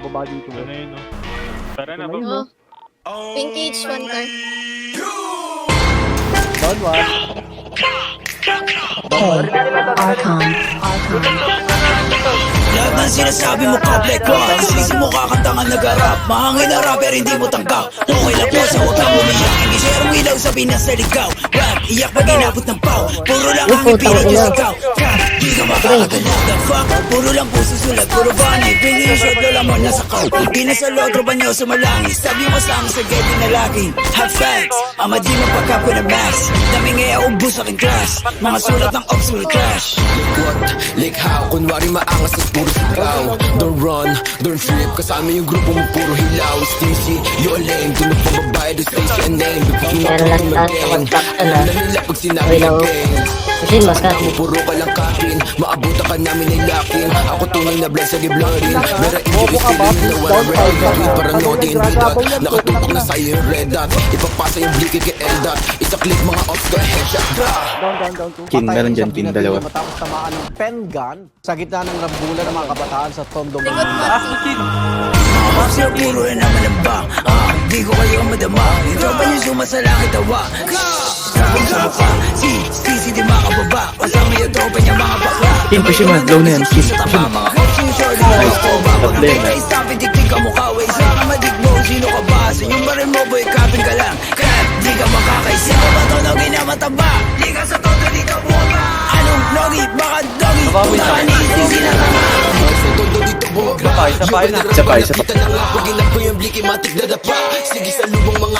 bababa dito. Ito na yun, no? Tara na, Ito na ba? yun, no? Pink H1 car. Down one. Lahat ng sinasabi mo kaplek ko Isisi mo kakanta nga nag-arap Mahangin na rapper hindi mo tanggap Okay lang po sa huwag kang umiyak Hindi serong ilaw sabi na sa ligaw Rap, iyak pag inabot ng pau Puro lang ang ipilit yung sigaw Rap, di ka makakagalaw The fuck, puro lang po susulat Puro banay, pingi yung short lola mo nasa kaw Di na sa lotro ba nyo sumalangis Sabi mo kasama sa gate na lagi Have facts, ama di mapagkap ko na max Daming ngaya ubus sa aking class Mga sulat ng obsolete trash Like what? Like how? Kunwari maangas at puro sigaw Don't run, don't trip Kasama yung grupo mo puro hilaw Stingy, you a lame Tunog pa babae, do station name Meron lang tayo sa construction Alam na nila pag sinabi Okay lang. ng gangs Kasi mas ka. Ako puro ka lang kapin Maabutan ka namin ay lakin Ako tunay na blood sa giblarin Mera injuries sila nila walang red dot With paranoid and red dot Nakatutok na sa'yo yung red dot Ipapasa yung blicky kay L-dot Isa click mga ops ka headshot Down two. King, meron dyan, King, dalawa. Matapos tamaan ng pen gun sa gitna ng rambulan ng mga kabataan sa Tondo, Likod Manila. mo. Mga boss nyo puro na naman ang bang Di ko kayo madama Yung tropa nyo sumasalangit tawa Sabi sa mukha Si di makababa Kasama yung tropa niya mga bakla King, push mo, low na yan, King. Sa tama mga coaching short Babag Tatlo yun, kay stop itik ka mukha Way sa kamadig mo Sino ka ba? Sa yung baril mo boy kapin ka lang Crap di ka makakaisip Ako ba tonogi na mataba Di ka sa todo dito buka Anong nogi? Baka dogi Tunani sila tama Sa todo dito bumaba Isa pa. Kita na nga pag ginap ko yung bliki matik na dapa Sige sa lubong mga